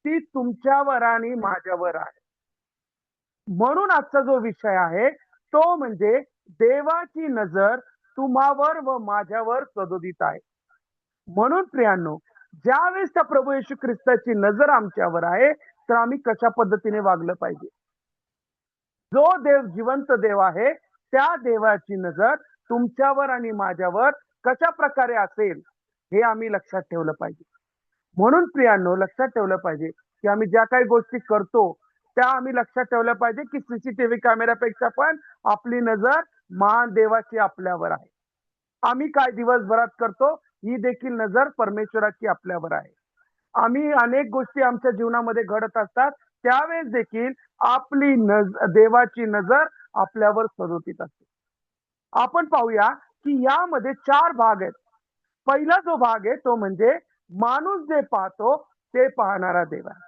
ती तुमच्यावर आणि माझ्यावर आहे. म्हणून आजचा जो विषय आहे तो म्हणजे देवाची नजर तुम्हावर व माझ्यावर सदोदित आहे. म्हणून प्रियांनो, ज्यावेळेस त्या प्रभू येशू ख्रिस्ताची नजर आमच्यावर आहे, तर आम्ही कशा पद्धतीने वागलं पाहिजे. जो देव जिवंत देव आहे, त्या देवाची नजर तुमच्यावर आणि माझ्यावर कशा प्रकारे असेल, हे आम्ही लक्षात ठेवलं पाहिजे. म्हणून प्रियांनो, लक्षात ठेवलं पाहिजे की आम्ही ज्या काही गोष्टी करतो त्या आम्ही लक्षात ठेवल्या पाहिजे की सीसीटीव्ही कॅमेऱ्यापेक्षा पण आपली नजर महान देवाची आपल्यावर आहे. आम्ही काय दिवसभरात करतो ही देखील नजर परमेश्वराची आपल्यावर आहे. आम्ही अनेक गोष्टी आमच्या जीवनामध्ये घडत असतात, त्यावेळेस देखील आपली देवाची नजर आपल्यावर सदोदित असते. आपण पाहूया की यामध्ये 4 भाग आहेत. पहिला जो भाग आहे तो म्हणजे माणूस जे पाहतो ते पाहणारा देव आहे.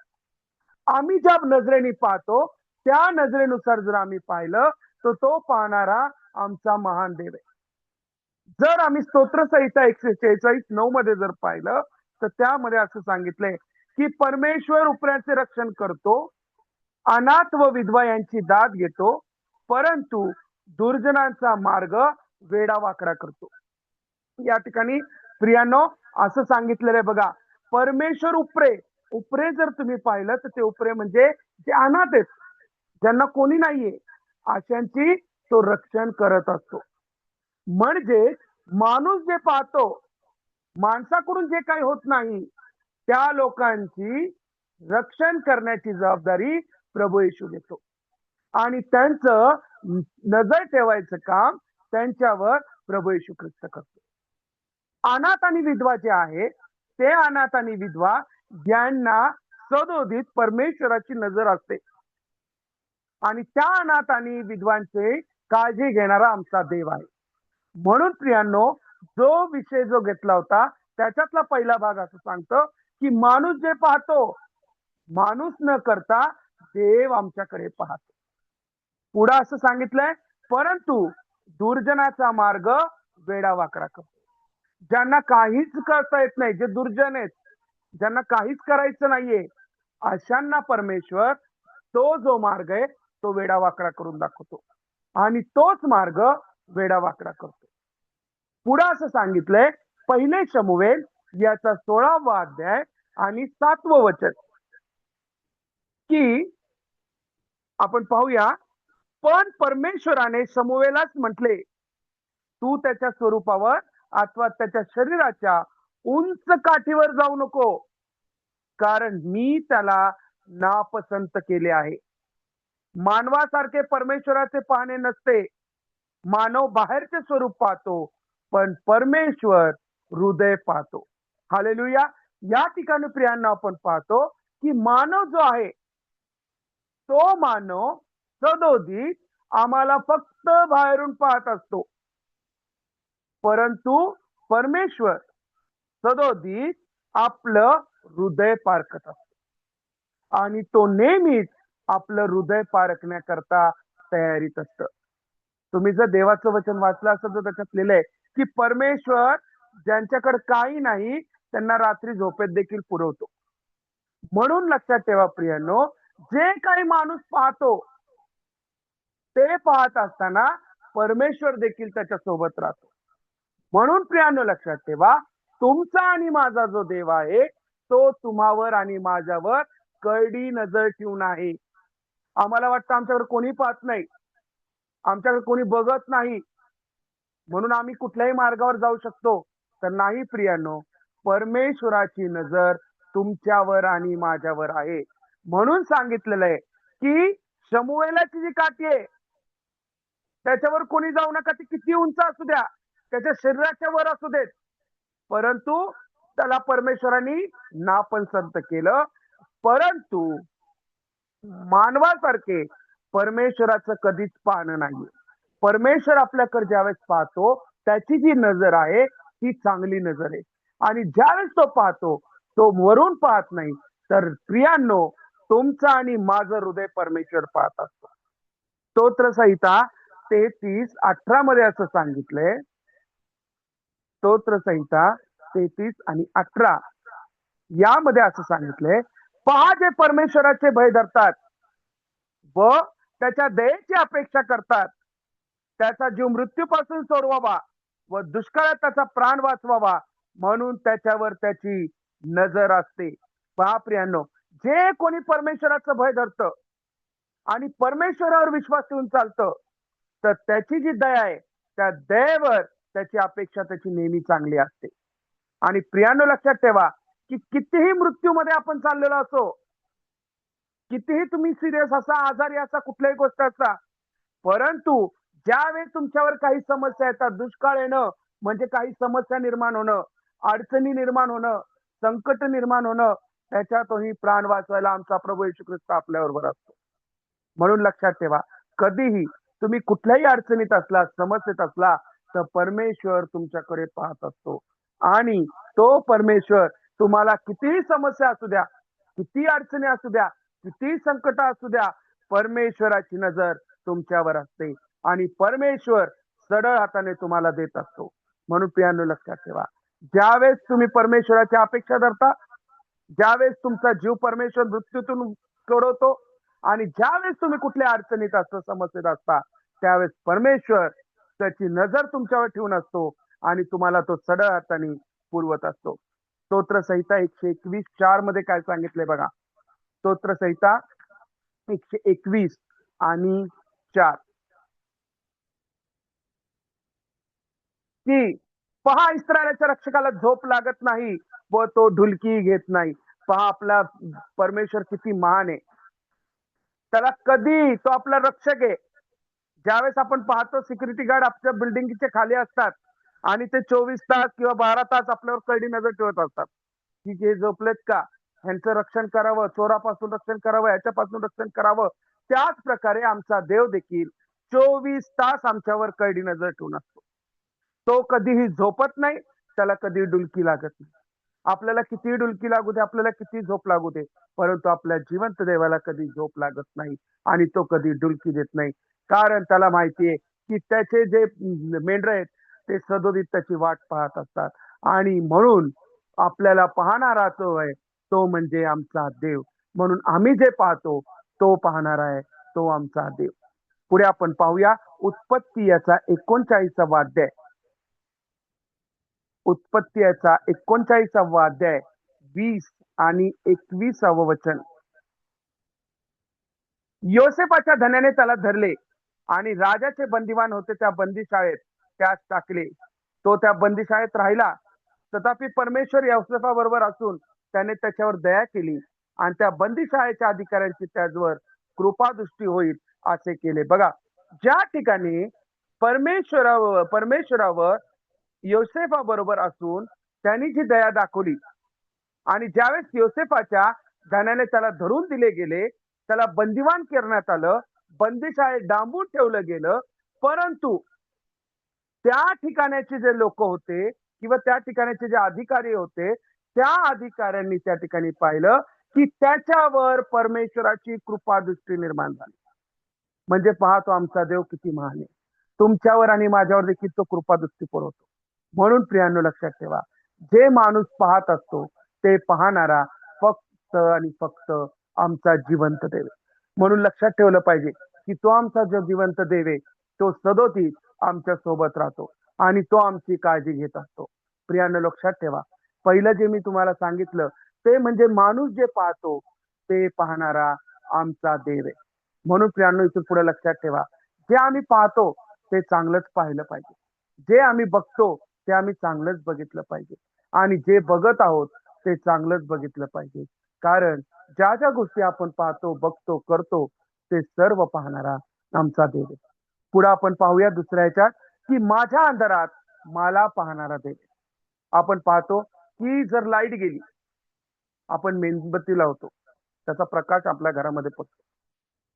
आम्ही ज्या नजरेने पाहतो त्या नजरेनुसार जर आम्ही पाहिलं तर तो पाहणारा आमचा महान देव आहे. जर आम्ही स्तोत्रसंहिता 146:9 मध्ये जर पाहिलं तर त्यामध्ये असं सांगितलंय की परमेश्वर उपऱ्याचे रक्षण करतो, अनाथ व विधवा यांची दाद घेतो, परंतु दुर्जनांचा मार्ग वेडावाकडा करतो. या ठिकाणी प्रियांनो असं सांगितलेलं आहे बघा, परमेश्वर उपरे उपरे जर तुम्ही पाहिलं तर ते उपरे म्हणजे जे अनाथ आहेत, ज्यांना कोणी नाहीये, अशांची तो रक्षण करत असतो. म्हणजे माणूस जे पाहतो, माणसाकडून जे काही होत नाही, त्या लोकांची रक्षण करण्याची जबाबदारी प्रभू येशू घेतो आणि त्यांचं नजर ठेवायचं काम त्यांच्यावर प्रभू येशू ख्रिस्त करतो. अनाथ आणि विधवा जे आहे, ते अनाथ आणि विधवा यांना सदोदित परमेश्वराची नजर असते आणि त्या अनाथ आणि विधवांचे काळजी घेणारा आमचा देव आहे. म्हणून प्रियांनो, जो विषय जो घेतला होता त्याच्यातला पहिला भाग असं सांगतो की माणूस जे पाहतो, माणूस न करता देव आमच्याकडे पाहतो. पुढे असं सांगितलंय, परंतु दुर्जनाचा मार्ग वेडावाकडा करतो. ज्यांना काहीच करता येत नाही, जे दुर्जन आहेत, ज्यांना काहीच करायचं नाहीये, अशांना परमेश्वर तो जो मार्ग आहे तो वेडावाकडा करून दाखवतो आणि तोच मार्ग वेडावाकडा करतो. पुढे असं सांगितलंय, पहिले शमूएल याचा 16वा अध्याय आणि 7वं वचन की आपण पाहूया, पण परमेश्वराने शमूएलाच म्हटले, तू त्याच्या स्वरूपावर अथवा त्याच्या शरीराच्या उंच काठीवर जाऊ नको, कारण मी त्याला नापसंत केले आहे. मानवासारखे परमेश्वराचे पाहणे नसते. मानव बाहेरचे स्वरूप पाहतो, पण परमेश्वर हृदय पाहतो. हालेलुया. या ठिकाणी प्रियांना आपण पाहतो की मानव जो आहे, तो मानव सदोदित आम्हाला फक्त बाहेरून पाहत असतो, परंतु परमेश्वर सदोदित आपलं हृदय पारखत असतो आणि तो नेहमीच आपलं हृदय पारखण्याकरता तयारीत असतं. तुम्ही जर देवाचं वचन वाचलं असं तर त्याच्यात लिहिलंय की परमेश्वर ज्यांच्याकडे काही नाही त्यांना रात्री झोपेत देखील पुरवतो. म्हणून लक्षात ठेवा प्रियांनो, जे काही माणूस पाहतो ते पाहत असताना परमेश्वर देखील त्याच्या सोबत राहतो. म्हणून प्रियांनो लक्षात ठेवा, तुमचा आणि माझा जो देव आहे तो तुम्हावर आणि माझ्यावर करडी नजर ठेवून आहे. आम्हाला वाटतं आमच्याकडे कोणी पाहत नाही, आमच्याकडे कोणी बघत नाही, म्हणून आम्ही कुठल्याही मार्गावर जाऊ शकतो, तर नाही प्रियांनो, परमेश्वराची नजर तुमच्यावर आणि माझ्यावर आहे. म्हणून सांगितलेलं आहे की शमूएलाची जी काठी आहे त्याच्यावर कोणी जाऊ नका, ती किती उंच असू द्या, त्याच्या शरीराच्या वर असू देत, परंतु त्याला परमेश्वरांनी नापसंत केलं. परंतु मानवासारखे परमेश्वराचं कधीच पाहणं नाहीये. परमेश्वर आपल्याकडे ज्यावेळेस पाहतो त्याची जी नजर आहे ती चांगली नजर आहे आणि ज्यावेळेस तो पाहतो तो वरून पाहत नाही, तर प्रियांनो, तुमचं आणि माझं हृदय परमेश्वर पाहत असतो. स्तोत्रसंहिता 33:18 मध्ये असं सांगितलंय, स्तोत्रसंहिता 33 आणि 18 यामध्ये असं सांगितलंय, पहा, जे परमेश्वराचे भय धरतात व त्याच्या दयेची अपेक्षा करतात, त्याचा जीव मृत्यूपासून सोडवावा व दुष्काळात त्याचा प्राण वाचवावा म्हणून त्याच्यावर त्याची नजर असते. पहा प्रियांनो, जे कोणी परमेश्वराचं भय धरतं आणि परमेश्वरावर विश्वास ठेवून चालतं, तर त्याची जी दया आहे, त्या दयेवर त्याची अपेक्षा त्याची नेहमी चांगली असते. आणि प्रियांनो, लक्षात ठेवा, की कितीही मृत्यूमध्ये आपण चाललेलो असो, कितीही तुम्ही सिरियस असा, आजारी असा, कुठल्याही गोष्ट असा, परंतु ज्यावेळेस तुमच्यावर काही समस्या येतात, दुष्काळ येणं म्हणजे काही समस्या निर्माण होणं, अडचणी निर्माण होणं, संकट निर्माण होणं, त्याच्यातही प्राण वाचवायला आमचा प्रभू येशू ख्रिस्त आपल्याबरोबर असतो. म्हणून लक्षात ठेवा, कधीही तुम्ही कुठल्याही अडचणीत असला, समस्येत असला, तर परमेश्वर तुमच्याकडे पाहत असतो. आणि तो परमेश्वर तुम्हाला कितीही समस्या असू द्या, किती अडचणी असू द्या, किती संकट असू द्या, परमेश्वराची नजर तुमच्यावर असते आणि परमेश्वर सरळ हाताने तुम्हाला देत असतो. म्हणून प्रियांनो, लक्षात ठेवा, ज्यावेळेस तुम्ही परमेश्वराची अपेक्षा धरता, ज्यावेळेस तुमचा जीव परमेश्वर मृत्यूतून सोडवतो आणि ज्यावेळेस तुम्ही कुठल्या अडचणीत असता, समस्येत असता, त्यावेळेस परमेश्वर त्याची नजर तुमच्यावर ठेवून असतो आणि तुम्हाला तो सरळ हाताने पुरवत असतो. स्तोत्र संहिता 121:4 मध्ये काय सांगितलंय बघा. स्तोत्र संहिता 121 आणि 4, की पहा, इस्रायलाच्या रक्षकाला झोप लागत नाही व तो ढुलकी घेत नाही. पहा, आपला परमेश्वर किती महान आहे. त्याला कधी, तो आपला रक्षक आहे. ज्यावेळेस आपण पाहतो सिक्युरिटी गार्ड आपल्या बिल्डिंगच्या खाली असतात आणि ते 24 तास किंवा 12 तास आपल्यावर कडी नजर ठेवत असतात, की हे झोपलेत का? ह्यांचं रक्षण करावं, चोरापासून रक्षण करावं, ह्याच्यापासून रक्षण करावं. त्याच प्रकारे आमचा देव देखील 24 तास आमच्यावर कडी नजर ठेवून असतो. तो कधीही झोपत नाही, त्याला कधी डुलकी लागत नाही. आपल्याला कितीही डुलकी लागू दे, आपल्याला किती झोप लागू दे, परंतु आपल्या जिवंत देवाला कधी झोप लागत नाही आणि तो कधी डुलकी देत नाही. कारण त्याला माहिती आहे, की त्याचे जे मेंढरं आहेत, ते सदोदित त्याची वाट पाहत असतात आणि म्हणून आपल्याला पाहणारा जो आहे, तो म्हणजे आमचा देव. म्हणून आम्ही जे पाहतो, तो पाहणारा आहे, तो आमचा देव. पुढे आपण पाहूया उत्पत्ती याचा 39वा अध्याय. उत्पत्ती याचा 39वा अध्याय 20 आणि 21वं वचन. योसेफाच्या धन्याने त्याला धरले आणि राजाचे बंदिवान होते त्या बंदीशाळेत त्यास टाकले. तो त्या बंदीशाळेत राहिला. तथापि परमेश्वर योसेफाबरोबर असून त्याने त्याच्यावर दया केली आणि त्या बंदीशाळेच्या अधिकाऱ्यांची त्याच्यावर कृपादृष्टी होईल असे केले. बघा, ज्या ठिकाणी परमेश्वरावर योसेफाबरोबर असून त्यांनी जी दया दाखवली आणि ज्यावेळेस योसेफाच्या धनाने त्याला धरून दिले गेले, त्याला बंदिवान करण्यात आलं, बंदीशाळेत डांबून ठेवलं गेलं, परंतु त्या ठिकाणाचे जे लोक होते किंवा त्या ठिकाणाचे जे अधिकारी होते, त्या अधिकाऱ्यांनी त्या ठिकाणी पाहिलं की त्याच्यावर परमेश्वराची कृपादृष्टी निर्माण झाली. म्हणजे पहा, तो आमचा देव किती महान आहे. तुमच्यावर आणि माझ्यावर देखील तो कृपादृष्टी पुरवतो. म्हणून प्रियांनो, लक्षात ठेवा, जे माणूस पाहत असतो ते पाहणारा फक्त आणि फक्त आमचा जिवंत देव आहे. म्हणून लक्षात ठेवलं पाहिजे की तो आमचा जो जिवंत देव आहे, तो सदोदित आमच्या सोबत राहतो आणि तो आमची काळजी घेत असतो. प्रियांनो, लक्षात ठेवा, पहिलं जे मी तुम्हाला सांगितलं ते म्हणजे माणूस जे पाहतो ते पाहणारा आमचा देव आहे. म्हणून प्रियांनो, इथून पुढे लक्षात ठेवा, जे आम्ही पाहतो ते चांगलंच पाहिलं पाहिजे. जे आम्ही बघतो ते आम्ही चांगलंच बघितलं पाहिजे आणि जे बघत आहोत ते चांगलंच बघितलं पाहिजे. कारण ज्या ज्या गोष्टी आपण पाहतो, बघतो, करतो, ते सर्व पाहणारा आमचा देव आहे. पुढे आपण पाहूया दुसऱ्या ह्याच्यात, की माझ्या अंधारात मला पाहणारा देव. आपण पाहतो की जर लाईट गेली, आपण मेणबत्ती लावतो, त्याचा प्रकाश आपल्या घरामध्ये पडतो.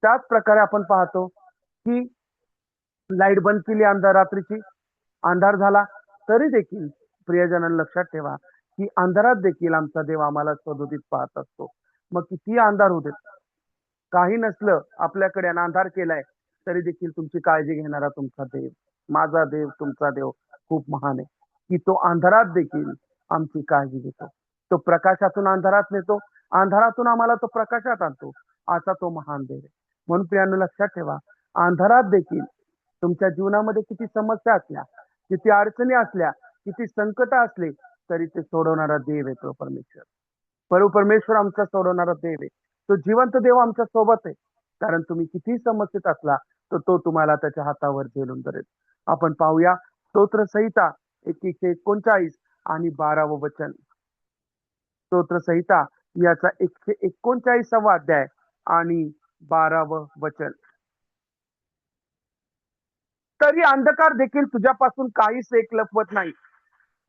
त्याच प्रकारे आपण पाहतो की लाईट बंद केली अंधार रात्रीची, अंधार झाला, तरी देखील प्रियजनांनो, लक्षात ठेवा की अंधारात देखील आमचा देव आम्हाला सदोदित पाहत असतो. मग किती अंधार होऊ देत, काही नसलं आपल्याकडे आणि अंधार केलाय, तरी देखील तुमची काळजी घेणारा तुमचा देव, माझा देव, तुमचा देव खूप महान आहे, की तो अंधारात देखील आमची काळजी घेतो. तो प्रकाशातून अंधारात नेतो अंधारातून आम्हाला तो प्रकाशात आणतो, असा तो महान देव आहे. म्हणून प्रियांनो लक्षात ठेवा, अंधारात देखील तुमच्या जीवनामध्ये किती समस्या असल्या, किती अडचणी असल्या, किती संकट असले, तरी ते सोडवणारा देव आहे तो परमेश्वर. परमेश्वर आमचा सोडवणारा देव आहे. तो जिवंत देव आमच्या सोबत आहे. कारण तुम्ही किती समस्येत असला, तर तो तुम्हाला त्याच्या हातावर झेलून धरेल. आपण पाहूया स्तोत्र संहिता 139 आणि 12वं वचन. स्तोत्र संहिता याचा 139वा अध्याय आणि 12वं वचन. तरी अंधकार देखील तुझ्यापासून काहीच एक लपवत नाही.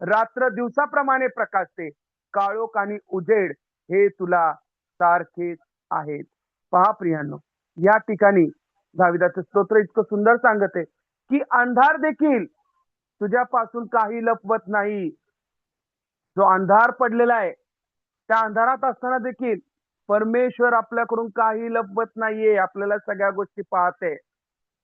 रात्र दिवसाप्रमाणे प्रकाशते, काळोख आणि उजेड हे तुला सारखेच आहेत. पहा प्रियांनो, या ठिकाणी दाविदाचं स्तोत्र इतकं सुंदर सांगते की अंधार देखील तुझ्यापासून काही लपवत नाही. जो अंधार पडलेला आहे, त्या अंधारात असताना देखील परमेश्वर आपल्याकडून काही लपवत नाहीये. आपल्याला सगळ्या गोष्टी पाहते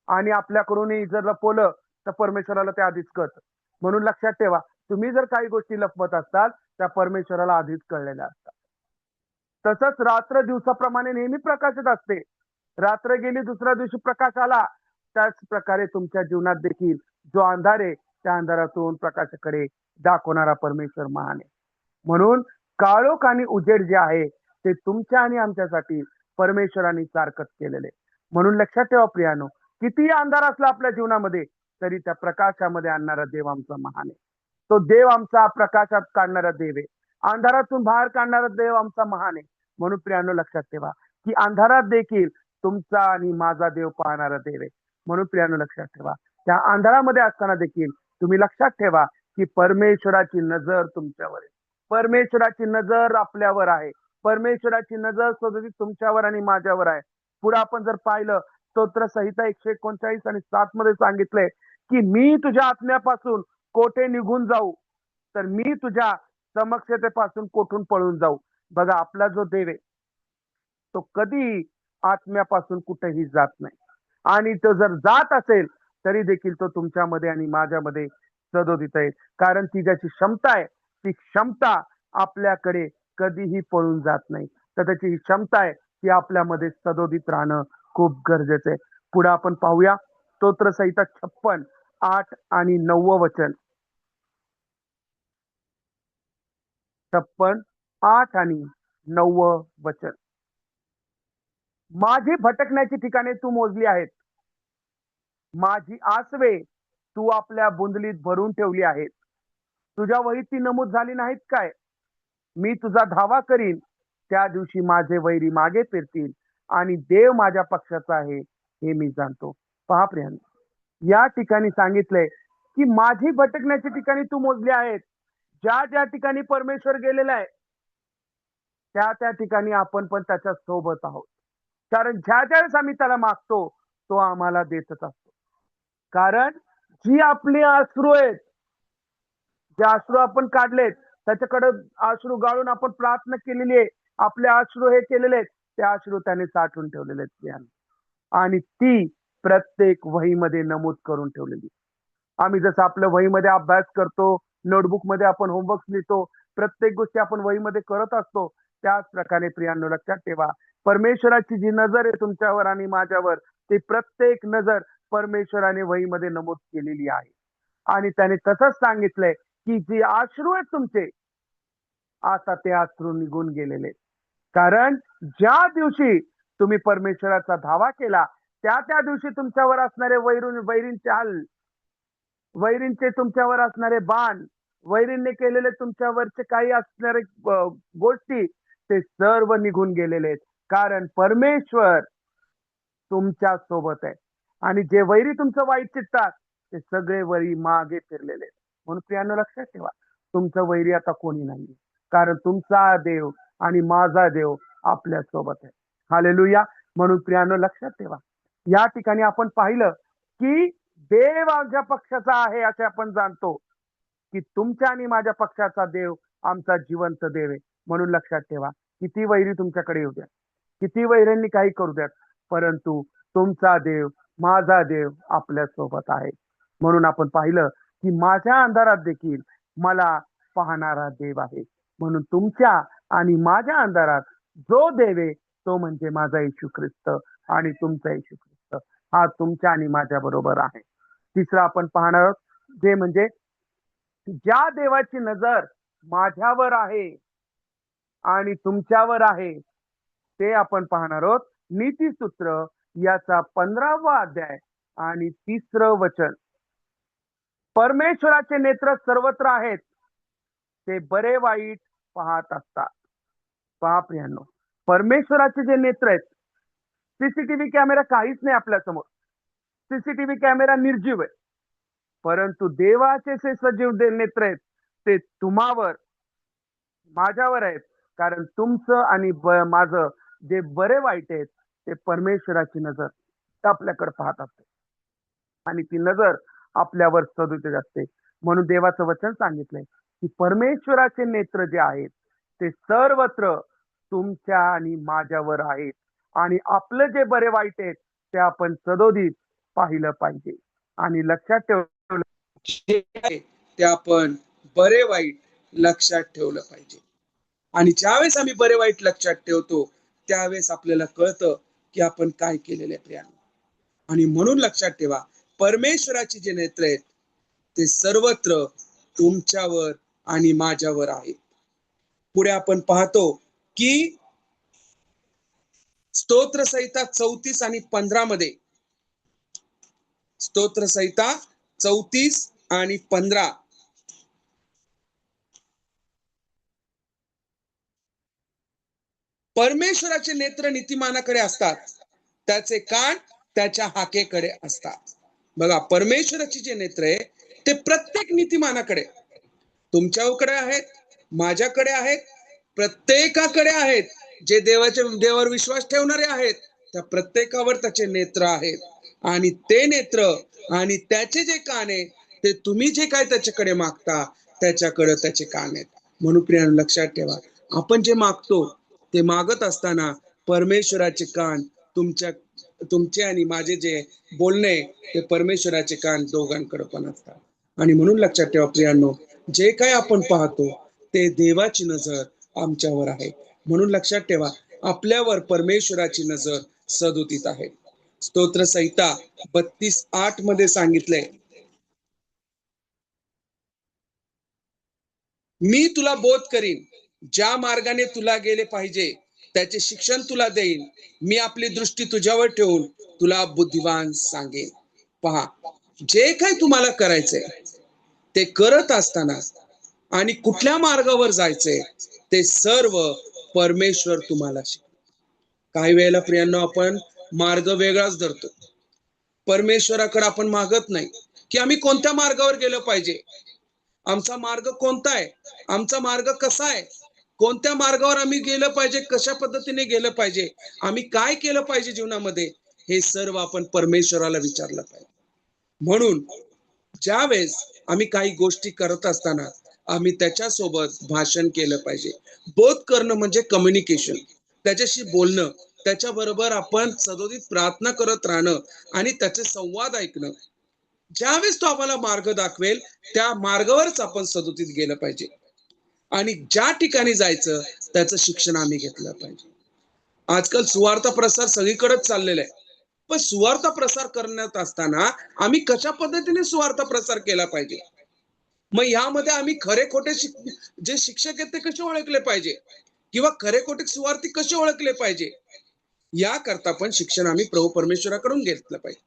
आणि आपल्याकडूनही जर लपवलं तर परमेश्वराला ते आधीच कळतं. म्हणून लक्षात ठेवा, तुम्ही जर काही गोष्टी लपवत असाल त्या परमेश्वराला आधीच कळलेल्या असतात. तसंच रात्र दिवसाप्रमाणे नेहमी प्रकाशित असते. रात्र गेली, दुसऱ्या दिवशी प्रकाश आला. त्याच प्रकारे तुमच्या जीवनात देखील जो अंधार आहे, त्या अंधारातून प्रकाशाकडे दाखवणारा परमेश्वर महान आहे. म्हणून काळोख आणि उजेड जे आहे ते तुमच्या आणि आमच्यासाठी परमेश्वराने सारखंच केलेले. म्हणून लक्षात ठेवा प्रियानो, कितीही अंधार असला आपल्या जीवनामध्ये, तरी त्या प्रकाशामध्ये आणणारा देव आमचा महान आहे. तो देव आमचा प्रकाशात काढणारा देव आहे. अंधारातून बाहेर काढणारा देव आमचा महान आहे. म्हणून प्रियानो लक्षात ठेवा की अंधारात देखील तुमचा आणि माझा देव पाहणारा देव आहे. म्हणून प्रियानो लक्षात ठेवा, त्या अंधारामध्ये असताना देखील तुम्ही लक्षात ठेवा की परमेश्वराची नजर तुमच्यावर आहे. परमेश्वराची नजर आपल्यावर आहे. परमेश्वराची नजर सदैव तुमच्यावर आणि माझ्यावर आहे. पुढे आपण जर पाहिलं, स्तोत्र संहिता 139 आणि 7 मध्ये सांगितलंय की मी तुझ्या आत्म्यापासून कोठे निघून जाऊ, तर मी तुझ्या समक्षतेपासून कोठून पळून जाऊ. बघा, आपला जो देव आहे तो कधी आत्म्यापासून कुठेही जात नाही. आणि तो जर जात असेल तरी देखील तो तुमच्यामध्ये आणि माझ्यामध्ये सदोदित आहे. कारण ती ज्याची क्षमता आहे, ती क्षमता आपल्याकडे कधीही पळून जात नाही. तर त्याची ही क्षमता आहे ती आपल्यामध्ये सदोदित राहणं खूप गरजेचं आहे. पुढे आपण पाहूया स्तोत्र संहिता 56 8 आणि 9 वचन. 56 8 आणि 9 वचन. माझी भटकण्याची ठिकाणे तू मोजली आहेत. माझी आसवे तू आपल्या बुंदलीत भरून ठेवली आहेत. तुझ्या वहीत ती नमूद झाली नाहीत काय? मी तुझा धावा करीन, त्या दिवशी माझे वैरी मागे फिरतील आणि देव माझ्या पक्षाचा आहे हे मी जाणतो. पहा प्रियांनो, या ठिकाणी सांगितलंय की माझी भटकण्याची ठिकाणी तू मोजली आहेत. ज्या ज्या ठिकाणी परमेश्वर गेलेला आहे त्या त्या ठिकाणी आपण पण त्याच्या सोबत आहोत. कारण ज्या ज्यावेळेस आम्ही त्याला मागतो तो आम्हाला देतच असतो. कारण जी आपली अश्रू आहेत, जे अश्रू आपण काढलेत, त्याच्याकडे अश्रू गाळून आपण प्रार्थना केलेली आहे, आपले अश्रू हे केलेले आहेत, ते अश्रू त्याने साठवून ठेवलेले आहेत आणि ती प्रत्येक वहीमध्ये नमूद करून ठेवलेली. आम्ही जसं आपल्या वहीमध्ये अभ्यास करतो, नोटबुक मध्ये आपण होमवर्क लिहितो, प्रत्येक गोष्टी आपण वहीमध्ये करत असतो, त्याच प्रकारे प्रियांनो लक्षात ठेवा, परमेश्वराची जी नजर आहे तुमच्यावर आणि माझ्यावर, ती प्रत्येक नजर परमेश्वराने वहीमध्ये नमूद केलेली आहे. आणि त्याने तसंच सांगितलंय की जे अश्रू आहेत तुमचे, आता ते अश्रू निघून गेलेले. कारण ज्या दिवशी तुम्ही परमेश्वराचा धावा केला, त्या त्या दिवशी तुमच्यावर असणारे वैरींचे तुमच्यावर असणारे बाण, वैरींने केलेले तुमच्यावरचे काही असणारे गोष्टी, ते सर्व निघून गेलेले आहेत. कारण परमेश्वर तुमच्या सोबत आहे आणि जे वैरी तुमचं वाईट चित्तात ते सगळे वैरी मागे फिरलेले आहेत. म्हणून प्रियांनो लक्षात ठेवा, तुमचं वैरी आता कोणी नाही, कारण तुमचा देव आणि माझा देव आपल्या सोबत आहे. हालेलुया. म्हणून प्रियांनो लक्षात ठेवा, या ठिकाणी आपण पाहिलं की देव आमच्या पक्षाचा आहे असे आपण जाणतो की तुमच्या आणि माझ्या पक्षाचा देव आमचा जिवंत देव आहे. म्हणून लक्षात ठेवा, किती वैरी तुमच्याकडे येऊ द्या, किती वैऱ्यांनी काही करू द्यात, परंतु तुमचा देव, माझा देव आपल्या सोबत आहे. म्हणून आपण पाहिलं की माझ्या अंधारात देखील मला पाहणारा देव आहे. म्हणून तुमच्या आणि माझ्या अंधारात जो देवे तो म्हणजे माझा येशू ख्रिस्त आणि तुमचा येशू ख्रिस्त, हा तुमच्या आणि माझ्या बरोबर आहे. तिसरं आपण पाहणार आहोत, जे म्हणजे ज्या देवाची नजर माझ्यावर आहे आणि तुमच्यावर आहे, ते आपण पाहणार आहोत. नीतीसूत्र याचा 15वा अध्याय आणि 3रं वचन. परमेश्वराचे नेत्र सर्वत्र आहेत, ते बरे वाईट पाहत असतात. पहा प्रियांनो, परमेश्वराचे जे नेत्र आहेत, सीसीटीव्ही कॅमेरा काहीच नाही आपल्या समोर, सीसीटीव्ही कॅमेरा निर्जीव आहे, परंतु देवाचे जे सजीव नेत्र आहेत ते तुम्हावर, माझ्यावर आहेत. कारण तुमचं आणि माझं जे बरे वाईट आहेत ते परमेश्वराची नजर आपल्याकडे पाहत असते आणि ती नजर आपल्यावर सदोदित असते. म्हणून देवाचं वचन सांगितलंय की परमेश्वराचे नेत्र जे आहेत ते सर्वत्र तुमच्या आणि माझ्यावर आहेत आणि आपलं जे बरे वाईट आहेत ते आपण सदोदित पाहिलं पाहिजे. आणि लक्षात ठेवलं जे आहे ते आपण बरे वाईट लक्षात ठेवलं पाहिजे. आणि ज्यावेळेस आम्ही बरे वाईट लक्षात ठेवतो त्यावेळेस आपल्याला कळतं की आपण काय केलेलं आहे प्रियांनो. आणि म्हणून लक्षात ठेवा, परमेश्वराची जे नेत्र आहेत ते सर्वत्र तुमच्यावर आणि माझ्यावर आहेत. पुढे आपण पाहतो की स्तोत्रसंहिता 34 आणि 15 मध्ये, स्तोत्रसंहिता 34 आणि 15, परमेश्वराचे नेत्र नीतिमानाकडे असतात, त्याचे कान त्याच्या हाकेकडे असतात. बघा, परमेश्वराचे जे नेत्र आहे ते प्रत्येक नीतिमानाकडे, तुमच्याकडे आहेत, माझ्याकडे आहेत, प्रत्येकाकडे आहेत. जे देवावर विश्वास ठेवणारे आहेत त्या प्रत्येकावर त्याचे नेत्र आहेत. आणि ते नेत्र आणि त्याचे जे कान आहे ते तुम्ही जे काय त्याच्याकडे मागता त्याच्याकडे त्याचे कान आहेत. म्हणून प्रियांनो, लक्षात ठेवा, आपण जे मागतो ते मागत असताना परमेश्वराचे कान तुमचे आणि माझे जे बोलणे ते परमेश्वराचे कान दोघांकडे पण असतात. आणि म्हणून लक्षात ठेवा प्रियांनो, जे काय आपण पाहतो ते देवाची नजर आमच्यावर आहे. म्हणून लक्षात ठेवा, आपल्यावर परमेश्वराची नजर सदोदित आहे. स्तोत्रसंहिता 32:8 मध्ये सांगितलंय, मी तुला बोध करीन, ज्या मार्गाने तुला गेले पाहिजे त्याचे शिक्षण तुला देईन. मी आपली दृष्टी तुझ्यावर ठेवून तुला बुद्धिवान सांगेन. पहा, जे काही तुम्हाला करायचंय ते करत असताना आणि कुठल्या मार्गावर जायचंय ते सर्व परमेश्वर तुम्हाला शिकवेल. काही वेळेला प्रियांनो आपण मार्ग वेगळाच धरतो. परमेश्वराकडे आपण मागत नाही की आम्ही कोणत्या मार्गावर गेलो पाहिजे, आमचा मार्ग कोणता आहे, आमचा मार्ग कसा आहे, कोणत्या मार्गावर आम्ही गेलं पाहिजे, कशा पद्धतीने गेलं पाहिजे, आम्ही काय केलं पाहिजे जीवनामध्ये, हे सर्व आपण परमेश्वराला विचारलं पाहिजे. म्हणून ज्यावेळेस आम्ही काही गोष्टी करत असताना आम्ही त्याच्यासोबत भाषण केलं पाहिजे. बोध करणं म्हणजे कम्युनिकेशन, त्याच्याशी बोलणं, त्याच्याबरोबर आपण सदोदित प्रार्थना करत राहणं आणि त्याचे संवाद ऐकणं. ज्यावेळेस तो आम्हाला मार्ग दाखवेल त्या मार्गावरच आपण सदोदित गेलं पाहिजे. आणि ज्या ठिकाणी जायचं त्याचं शिक्षण आम्ही घेतलं पाहिजे. आजकाल सुवार्थ प्रसार सगळीकडेच चाललेला आहे, पण सुवार्थ प्रसार करण्यात असताना आम्ही कशा पद्धतीने सुवार्थ प्रसार केला पाहिजे, मग यामध्ये आम्ही खरे खोटे जे शिक्षक आहेत ते कसे ओळखले पाहिजे किंवा खरे खोटे सुवार्थी कसे ओळखले पाहिजे, याकरता पण शिक्षण आम्ही प्रभू परमेश्वराकडून घेतलं पाहिजे.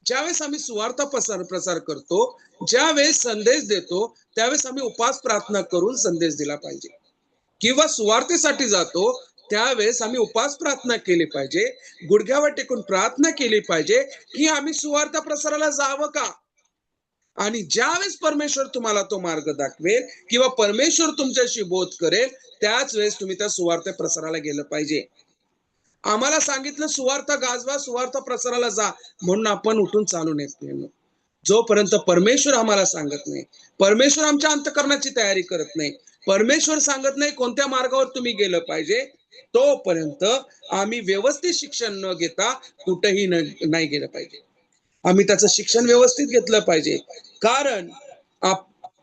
ज्यावेळेस आम्ही सुवार्थ प्रसार करतो, ज्यावेळेस संदेश देतो त्यावेळेस आम्ही उपास प्रार्थना करून संदेश दिला पाहिजे. किंवा सुवार्थेसाठी जातो त्यावेळेस आम्ही उपास प्रार्थना केली पाहिजे, गुडघ्यावर टेकून प्रार्थना केली पाहिजे की आम्ही सुवार्थ प्रसाराला जावं का. आणि ज्यावेळेस परमेश्वर तुम्हाला तो मार्ग दाखवेल किंवा परमेश्वर तुमच्याशी बोध करेल त्याच वेळेस तुम्ही त्या सुवार्थ प्रसाराला गेलं पाहिजे. आम्हाला सांगितलं सुवार्थ गाजवा, सुवार्थ प्रसाराला जा, म्हणून आपण उठून चालू नये. जोपर्यंत परमेश्वर आम्हाला सांगत नाही, परमेश्वर आमच्या अंतःकरणाची तयारी करत नाही, परमेश्वर सांगत नाही कोणत्या मार्गावर तुम्ही गेलं पाहिजे, तोपर्यंत आम्ही व्यवस्थित शिक्षण न घेता कुठेही नाही गेलं पाहिजे. आम्ही त्याचं शिक्षण व्यवस्थित घेतलं पाहिजे, कारण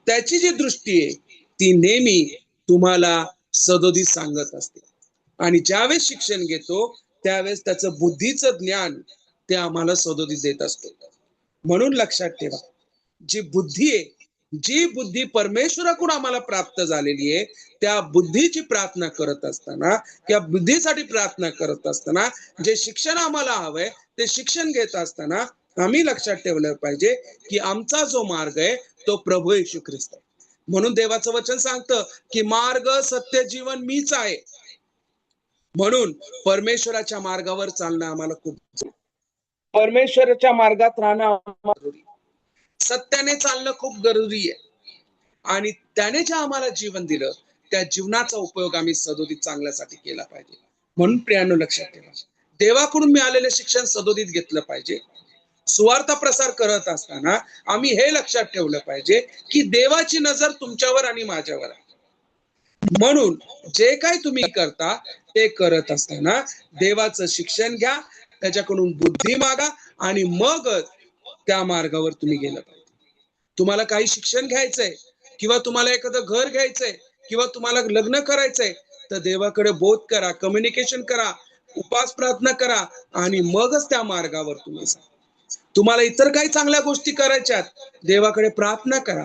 त्याची जी दृष्टी आहे ती नेहमी तुम्हाला सदोदित सांगत असते. आणि ज्यावेळेस शिक्षण घेतो त्यावेळेस त्याचं बुद्धीचं ज्ञान ते आम्हाला सदोदित देत असतो. म्हणून लक्षात ठेवा, जी बुद्धी आहे, जी बुद्धी परमेश्वराकडून आम्हाला प्राप्त झालेली आहे, त्या बुद्धीची प्रार्थना करत असताना, त्या बुद्धीसाठी प्रार्थना करत असताना, जे शिक्षण आम्हाला हवंय ते शिक्षण घेत असताना आम्ही लक्षात ठेवलं पाहिजे की आमचा जो मार्ग आहे तो प्रभू येशू ख्रिस्त आहे. म्हणून देवाचं वचन सांगतं की मार्ग, सत्य, जीवन मीच आहे. म्हणून परमेश्वराच्या मार्गावर चालणं आम्हाला खूप परमेश्वराच्या मार्गात राहणं आम्हाला जरुरी आहे. सत्याने चालणं खूप जरुरी आहे आणि त्याने जे आम्हाला जीवन दिलं त्या जीवनाचा उपयोग आम्ही सदोदित चांगल्यासाठी केला पाहिजे. म्हणून प्रियांनो लक्षात ठेवा, देवाकडून मिळालेले शिक्षण सदोदित घेतलं पाहिजे. सुवार्थ प्रसार करत असताना आम्ही हे लक्षात ठेवलं पाहिजे की देवाची नजर तुमच्यावर आणि माझ्यावर आहे. म्हणून जे काही तुम्ही करता ते करत असताना देवाचं शिक्षण घ्या, त्याच्याकडून बुद्धी मागा आणि मग त्या मार्गावर तुम्ही गेलं पाहिजे. तुम्हाला काही शिक्षण घ्यायचंय किंवा तुम्हाला एखादं घर घ्यायचंय किंवा तुम्हाला लग्न करायचंय तर देवाकडे बोध करा, कम्युनिकेशन करा, उपास प्रार्थना करा आणि मगच त्या मार्गावर तुम्ही जा. तुम्हाला इतर काही चांगल्या गोष्टी करायच्यात, देवाकडे प्रार्थना करा.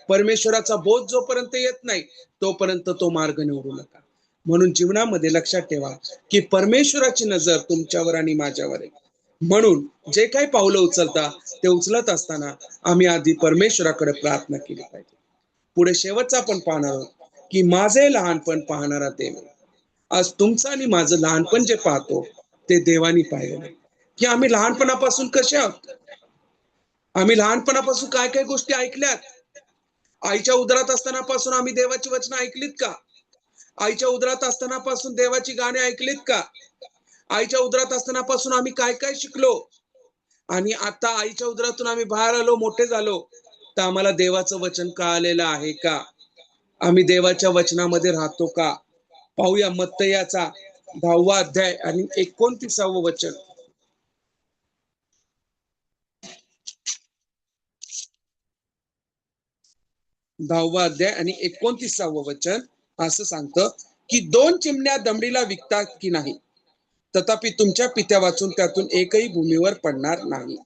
परमेश्वराचा बोध जोपर्यंत येत नाही तोपर्यंत तो मार्ग निवडू नका. म्हणून जीवनामध्ये लक्षात ठेवा की परमेश्वराची नजर तुमच्यावर आणि माझ्यावर आहे. म्हणून जे काही पावलं उचलता ते उचलत असताना आम्ही आधी परमेश्वराकडे प्रार्थना केली पाहिजे. पुढे शेवटचा आपण पाहणार आहोत की माझे लहानपण पाहणारा देव. आज तुमचं आणि माझं लहानपण जे पाहतो ते देवानी पाहिलं नाही की आम्ही लहानपणापासून कसे आहोत. आम्ही लहानपणापासून काय काय गोष्टी ऐकल्यात. आईच्या उदरात असताना पासून आम्ही देवाची वचनं ऐकलीत का? आईच्या उदरात असताना पासून देवाची गाणी ऐकलीत का? आईच्या उदरात असताना पासून आम्ही काय काय शिकलो आणि आता आईच्या उदरातून आम्ही बाहेर आलो, मोठे झालो तर आम्हाला देवाचं वचन कळालेलं आहे का? आम्ही देवाच्या वचनामध्ये राहतो का? पाहूया मत्तयाचा 10वा अध्याय आणि 29व वचन. 10वा अध्याय आणि 29व वचन असं सांगतं की 2 चिमण्या दमडीला विकतात की नाही, तथापि तुमच्या पित्या वाचून त्यातून एकही भूमीवर पडणार नाही.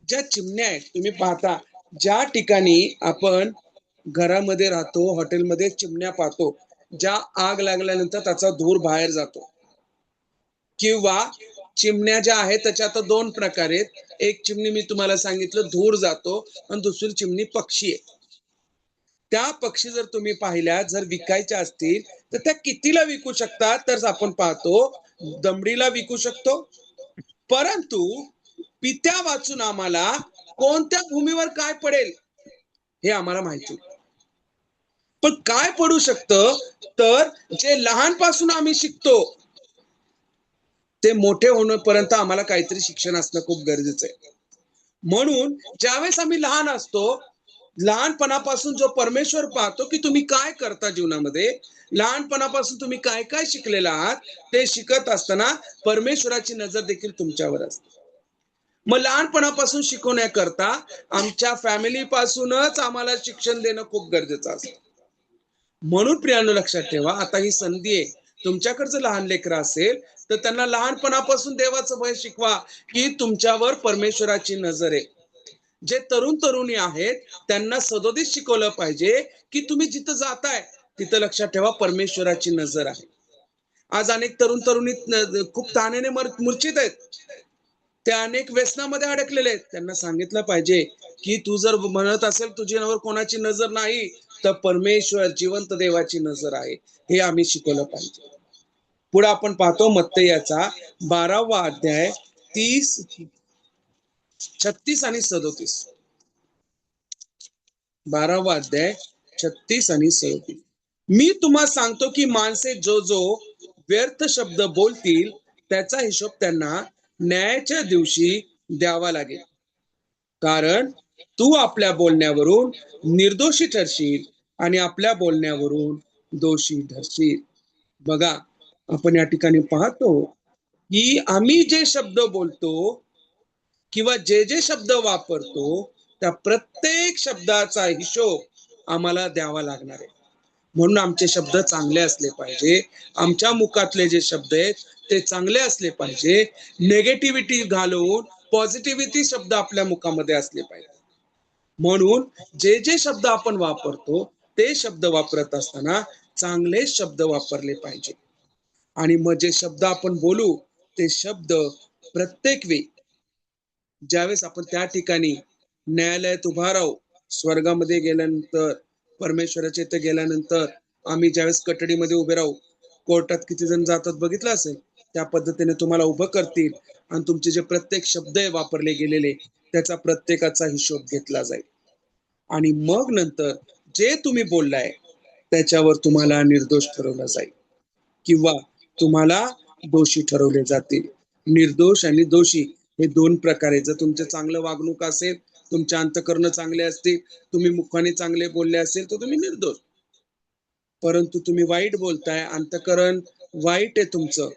ज्या चिमण्या आहेत तुम्ही पाहता, ज्या ठिकाणी आपण घरामध्ये राहतो, हॉटेलमध्ये चिमण्या पाहतो, ज्या आग लागल्यानंतर त्याचा धूर बाहेर जातो किंवा चिमण्या ज्या आहेत त्याच्या आता 2 प्रकार आहेत. एक चिमणी मी तुम्हाला सांगितलं धूर जातो आणि दुसरी चिमणी पक्षी आहे. त्या पक्षी जर तुम्ही पाहिल्या, जर विकायच्या असतील तर त्या कितीला विकू शकतात तर आपण पाहतो दमडीला विकू शकतो. परंतु पित्या वाचून आम्हाला कोणत्या भूमीवर काय पडेल हे आम्हाला माहिती. पण काय पडू शकतं तर जे लहानपासून आम्ही शिकतो ते मोठे होण्यापर्यंत आम्हाला काहीतरी शिक्षण असणं खूप गरजेचं आहे. म्हणून ज्यावेळेस आम्ही लहान असतो, लहानपणापासून जो परमेश्वर पाहतो की तुम्ही काय करता जीवनामध्ये, लहानपणापासून तुम्ही काय काय शिकलेला आहात ते शिकत असताना परमेश्वराची नजर देखील तुमच्यावर असते. मग लहानपणापासून शिकवण्याकरता आमच्या फॅमिली पासूनच आम्हाला शिक्षण देणं खूप गरजेचं असतं. म्हणून प्रियांनो लक्षात ठेवा, आता ही संधी आहे. तुमच्याकडे जर लहान लेकरं असेल तर त्यांना लहानपणापासून देवाचं भय शिकवा की तुमच्यावर परमेश्वराची नजर आहे. जे तरुण तरुणी आहेत त्यांना सदोदित शिकवलं पाहिजे की तुम्ही जिथं जाताय तिथं लक्षात ठेवा परमेश्वराची नजर आहे. आज अनेक तरुण तरुणी खूप ताण्याने मूर्छित आहेत. ते अनेक व्यसनामध्ये अडकलेले आहेत. त्यांना सांगितलं पाहिजे की तू जर म्हणत असेल तुझ्यावर कोणाची नजर नाही तर परमेश्वर जिवंत देवाची नजर आहे, हे आम्ही शिकवलं पाहिजे. पुढे आपण पाहतो मत्तयाचा 12वा अध्याय 30, 36 आणि 37. 12वा अध्याय 36 आणि 37. मी तुम्हाला सांगतो की माणसे जो जो व्यर्थ शब्द बोलतील त्याचा हिशोब त्यांना न्यायाच्या दिवशी द्यावा लागेल. कारण तू आपल्या बोलण्यावरून निर्दोषी ठरशील आणि आपल्या बोलण्यावरून दोषी ठरशील. बघा, आपण या ठिकाणी पाहतो की आम्ही जे शब्द बोलतो किंवा जे जे शब्द वापरतो त्या प्रत्येक शब्दाचा हिशोब आम्हाला द्यावा लागणार आहे. म्हणून आमचे शब्द चांगले असले पाहिजे. आमच्या मुखातले जे शब्द आहेत ते चांगले असले पाहिजे. नेगेटिव्हिटी घालवून पॉझिटिव्हिटी शब्द आपल्या मुखामध्ये असले पाहिजे. म्हणून जे जे शब्द आपण वापरतो ते शब्द वापरत असताना चांगले शब्द वापरले पाहिजे. आणि मग जे शब्द आपण बोलू ते शब्द प्रत्येक वेळी ज्यावेळेस आपण त्या ठिकाणी न्यायालयात उभा राहू, स्वर्गामध्ये गेल्यानंतर, परमेश्वराच्या इथे गेल्यानंतर, आम्ही ज्यावेळेस कटडीमध्ये उभे राहू, कोर्टात किती जण जातात बघितलं असेल, त्या पद्धतीने तुम्हाला उभं करतील आणि तुमचे जे प्रत्येक शब्द आहे वापरले गेलेले त्याचा प्रत्येकाचा हिशोब घेतला जाईल. आणि मग नंतर जे तुम्ही बोललाय त्याच्यावर तुम्हाला निर्दोष ठरवलं जाईल किंवा तुम्हाला दोषी ठरवले जातील. निर्दोष आणि दोषी हे दोन प्रकारे. जर तुमचं चांगलं वागणूक असेल, तुमचे अंतःकरण चांगले असतील, तुम्ही मुखाने चांगले बोलले असेल तर तुम्ही निर्दोष. परंतु तुम्ही वाईट बोलताय, अंतःकरण वाईट आहे तुमचं,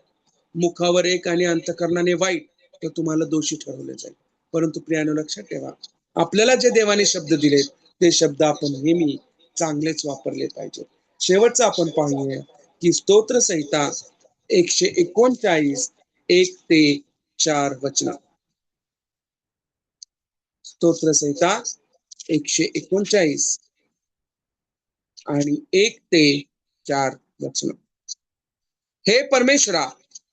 मुखावर एक आणि अंतःकरणाने वाईट, तर तुम्हाला दोषी ठरवले जाईल. परंतु प्रियानो लक्षात ठेवा, आपल्याला जे देवाने शब्द दिलेत ते शब्द आपण नेहमी चांगलेच वापरले पाहिजे. शेवटचं आपण पाहूया की स्तोत्र संहिता 139 1 ते 4 वचन. स्तोत्र संहिता 139 आणि 1 ते 4 वचन. हे परमेश्वरा,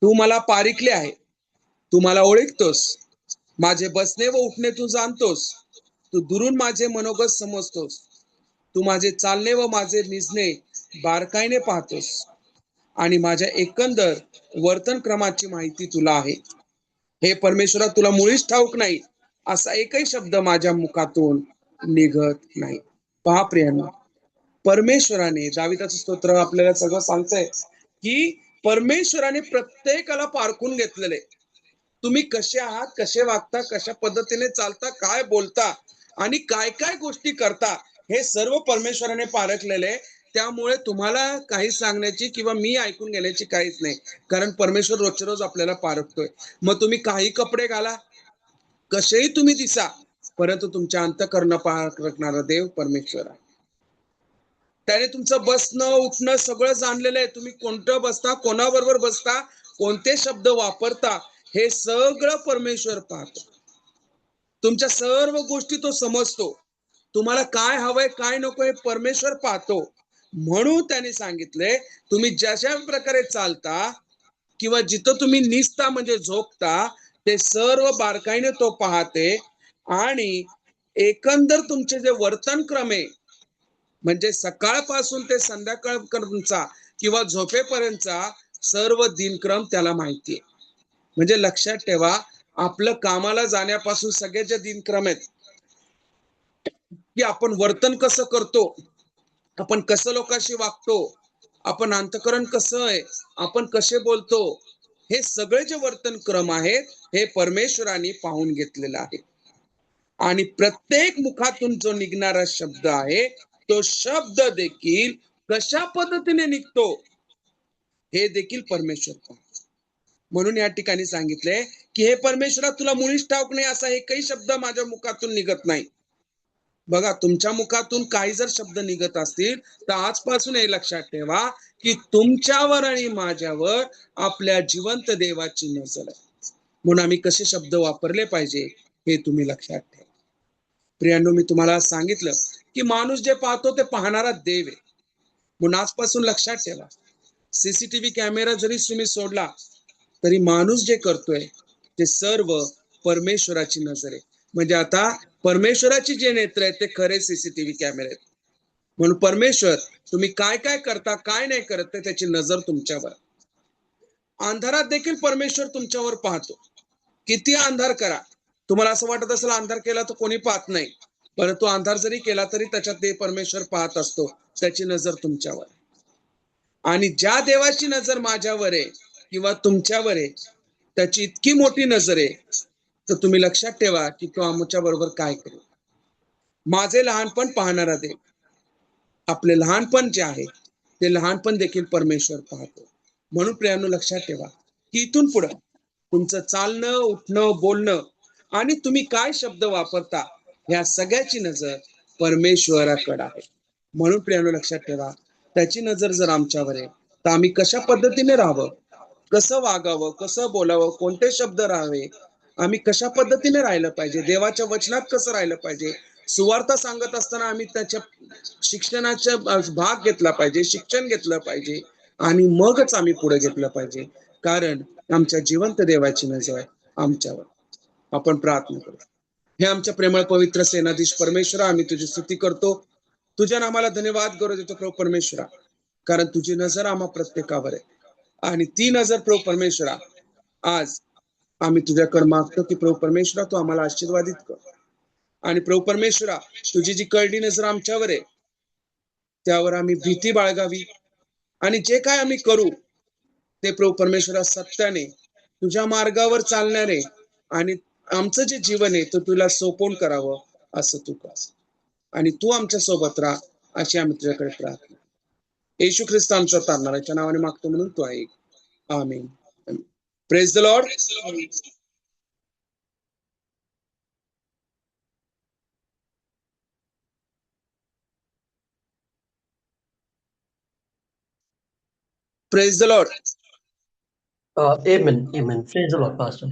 तू मला पारिखले आहे, तू मला ओळखतोस, माझे बसणे व उठणे तू जाणतोस, तू दुरून माझे मनोगत समजतोस, तू माझे चालणे व माझे निजणे बारकाईने पाहतोस आणि माझ्या एकंदर वर्तन क्रमाची माहिती तुला आहे. हे परमेश्वरा, तुला मुळीच ठाऊक नाही असा एकही शब्द माझ्या मुखातून निघत नाही. पहा प्रियांनो, परमेश्वराने, दाविदाचं स्तोत्र आपल्याला सगळं सांगतंय की परमेश्वराने प्रत्येकाला पारखून घेतलेले. तुम्ही कसे आहात, कसे वागता, कशा पद्धतीने चालता, काय बोलता आणि काय काय गोष्टी करता, हे सर्व परमेश्वराने पारखलेले. त्यामुळे तुम्हाला काही सांगण्याची किंवा मी ऐकून घेण्याची काहीच नाही, कारण परमेश्वर रोजच्या रोज आपल्याला पारखतोय. मग तुम्ही काही कपडे घाला, कसेही तुम्ही दिसा, परंतु तुमच्या अंतःकरण पारखणारा देव परमेश्वर आहे. त्याने तुमचं बसणं उठणं सगळं जाणलेलं आहे. तुम्ही कोणतं बसता, कोणाबरोबर बसता, कोणते शब्द वापरता, हे सगळं परमेश्वर पाहतो. तुमच्या सर्व गोष्टी तो समजतो. तुम्हाला काय हवंय काय नको हे परमेश्वर पाहतो. म्हणून त्याने सांगितले, तुम्ही ज्या प्रकारे चालता किंवा जिथं तुम्ही निसता म्हणजे झोपता, ते सर्व बारकाईने तो पाहते. आणि एकंदर तुमचे जे वर्तन क्रम आहे, म्हणजे सकाळपासून ते संध्याकाळपर्यंतचा किंवा झोपेपर्यंतचा सर्व दिनक्रम त्याला माहिती आहे. म्हणजे लक्षात ठेवा, आपलं कामाला जाण्यापासून सगळे जे दिनक्रम आहेत, की आपण वर्तन कसं करतो, आपण कसं लोकांशी वागतो, आपण अंतःकरण कसं आहे, आपण कसे बोलतो, हे सगळे जे वर्तन क्रम आहेत हे परमेश्वराने पाहून घेतलेलं आहे. आणि प्रत्येक मुखातून जो निघणारा शब्द आहे तो शब्द देखील कशा पद्धतीने निघतो हे देखील परमेश्वर पाहतो. म्हणून या ठिकाणी सांगितले की हे परमेश्वरा, तुला मुळीच ठाऊक नाही असा एकही शब्द माझ्या मुखातून निघत नाही. बघा, तुमच्या मुखातून काही जर शब्द निघत असतील तर आजपासून हे लक्षात ठेवा की तुमच्यावर आणि माझ्यावर आपल्या जिवंत देवाची नजर आहे. म्हणून आम्ही कसे शब्द वापरले पाहिजे हे तुम्ही लक्षात ठेवा. प्रियांनो, मी तुम्हाला सांगितलं की माणूस जे पाहतो ते पाहणारा देव आहे. म्हणून आजपासून लक्षात ठेवा, सीसीटीव्ही कॅमेरा जरी तुम्ही सोडला तरी माणूस जे करतोय ते सर्व परमेश्वराची नजर आहे. म्हणजे आता परमेश्वराची जे नेत्र आहेत ते खरे सीसीटीव्ही कॅमेरे आहेत. म्हणून परमेश्वर तुम्ही काय काय करता, काय नाही करत, त्याची नजर तुमच्यावर. अंधारात देखील परमेश्वर तुमच्यावर पाहतो. किती अंधार करा, तुम्हाला असं वाटत असेल अंधार केला तर कोणी पाहत नाही, परंतु अंधार जरी केला तरी त्याच्यात ते परमेश्वर पाहत असतो. त्याची नजर तुमच्यावर. आणि ज्या देवाची नजर माझ्यावर आहे किंवा तुमच्यावर आहे, त्याची इतकी मोठी नजर आहे, तर तुम्ही लक्षात ठेवा की तो आमच्या बरोबर काय करेल. माझे लहानपण पाहणारा देव, आपले लहानपण जे आहे ते लहानपण देखील परमेश्वर पाहतो. म्हणून प्रियांनो, लक्षात ठेवा की इथून पुढे तुमचं चालणं उठणं बोलणं आणि तुम्ही काय शब्द वापरता ह्या सगळ्याची नजर परमेश्वराकडे आहे. म्हणून प्रियांनो, लक्षात ठेवा, त्याची नजर जर आमच्यावर आहे तर आम्ही कशा पद्धतीने राहावं, कसं वागावं, कसं बोलावं, कोणते शब्द राहावे, आम्ही कशा पद्धतीने राहिलं पाहिजे, देवाच्या वचनात कसं राहिलं पाहिजे, सुवार्ता सांगत असताना आम्ही त्याच्या शिक्षणाचा भाग घेतला पाहिजे, शिक्षण घेतलं पाहिजे आणि मगच आम्ही पुढे घेतलं पाहिजे, कारण आमच्या जिवंत देवाची नजर आमच्यावर. आपण प्रार्थना करू. हे आमच्या प्रेमळ पवित्र सेनाधीश परमेश्वरा, आम्ही तुझी स्तुती करतो, तुझ्या नामाला धन्यवाद करू देतो प्रभू परमेश्वरा, कारण तुझी नजर आम्हा प्रत्येकावर आहे आणि ती नजर प्रभू परमेश्वरा आज आम्ही तुझ्याकडे मागतो की प्रभू परमेश्वरा तू आम्हाला आशीर्वादित कर आणि प्रभू परमेश्वरा तुझी जी करडी नजर आमच्यावर आहे त्यावर आम्ही भीती बाळगावी आणि जे काय आम्ही करू ते प्रभू परमेश्वरा सत्याने तुझ्या मार्गावर चालणारे आणि आमचं जे जीवन आहे ते तुला सोपवून करावं असं तू कर आणि तू आमच्या सोबत राहा अशी आम्ही तुझ्याकडे प्रार्थना येशू ख्रिस्त आमच्या तारणाऱ्याच्या नावाने मागतो म्हणून तू ऐक. Amen. Praise the lord. Praise the lord. Amen. Amen. Praise the Lord, Pastor.